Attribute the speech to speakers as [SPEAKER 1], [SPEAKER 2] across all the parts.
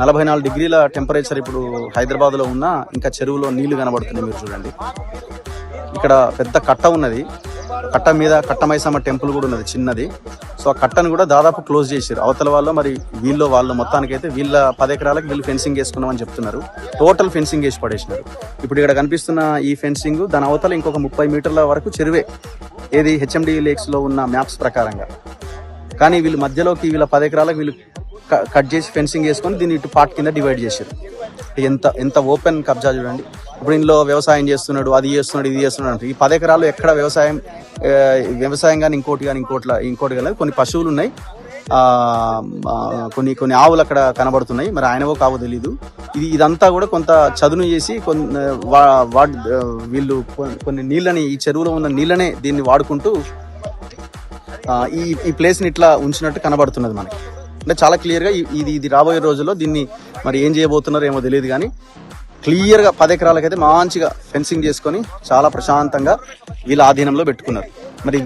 [SPEAKER 1] 44 డిగ్రీల టెంపరేచర్ ఇప్పుడు హైదరాబాద్లో ఉన్న ఇంకా చెరువులో నీళ్లు కనబడుతున్నాయి. మీరు చూడండి, ఇక్కడ పెద్ద కట్ట ఉన్నది. కట్ట మీద కట్టమైసమ్మ టెంపుల్ కూడా ఉన్నది చిన్నది. సో ఆ కట్టను కూడా దాదాపు క్లోజ్ చేసారు అవతల వాళ్ళు. మరి వాళ్ళు మొత్తానికైతే వీళ్ళ 10 ఎకరాలకు వీళ్ళు ఫెన్సింగ్ వేసుకున్నామని చెప్తున్నారు. టోటల్ ఫెన్సింగ్ వేసి పడేసినారు. ఇప్పుడు ఇక్కడ కనిపిస్తున్న ఈ ఫెన్సింగ్ దాని అవతల ఇంకొక 30 మీటర్ల వరకు చెరువే, ఏది హెచ్ఎండి లేక్స్లో ఉన్న మ్యాప్స్ ప్రకారంగా. కానీ వీళ్ళు మధ్యలోకి వీళ్ళ 10 ఎకరాలకు వీళ్ళు కట్ చేసి ఫెన్సింగ్ వేసుకొని దీన్ని ఇటు పార్ట్ కింద డివైడ్ చేశారు. ఎంత ఓపెన్ కబ్జా చూడండి. ఇప్పుడు ఇందులో వ్యవసాయం చేస్తున్నాడు, అది చేస్తున్నాడు, ఇది చేస్తున్నాడు అంటే ఈ 10 ఎకరాలు ఎక్కడ వ్యవసాయం కానీ ఇంకోటి కానీ కొన్ని పశువులు ఉన్నాయి, కొన్ని ఆవులు అక్కడ కనబడుతున్నాయి. మరి ఆయనవో కావో తెలీదు. ఇదంతా కూడా కొంత చదును చేసి వీళ్ళు కొన్ని నీళ్ళని, ఈ చెరువులో ఉన్న నీళ్ళనే దీన్ని వాడుకుంటూ ఈ ప్లేస్ని ఇట్లా ఉంచినట్టు కనబడుతున్నది మనకి. అంటే చాలా క్లియర్గా ఇది రాబోయే రోజుల్లో దీన్ని మరి ఏం చేయబోతున్నారో ఏమో తెలియదు. కానీ క్లియర్గా 10 ఎకరాలకైతే మంచిగా ఫెన్సింగ్ చేసుకొని చాలా ప్రశాంతంగా వీళ్ళ ఆధీనంలో పెట్టుకున్నారు. మరి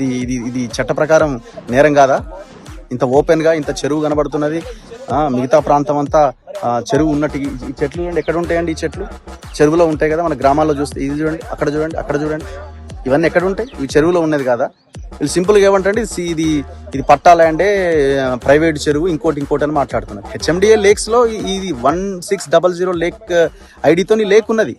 [SPEAKER 1] ఇది చట్ట ప్రకారం నేరం కాదా? ఇంత ఓపెన్గా ఇంత చెరువు కనబడుతున్నది. మిగతా ప్రాంతం అంతా చెరువు ఉన్నట్టు ఈ చెట్లు చూడండి ఎక్కడ ఉంటాయండి? ఈ చెట్లు చెరువులో ఉంటాయి కదా. మన గ్రామాల్లో చూస్తే ఇది చూడండి, అక్కడ చూడండి, ఇవన్నీ ఎక్కడ ఉంటాయి? ఇవి చెరువులో ఉన్నది కదా. వీళ్ళు సింపుల్గా ఏమంటే ఇది పట్టా ల్యాండే, ప్రైవేట్ చెరువు, ఇంకోటి అని మాట్లాడుతున్నారు. హెచ్ఎండిఏ లేక్స్లో ఇది 1600 లేక్ ఐడితో లేక్ ఉన్నది.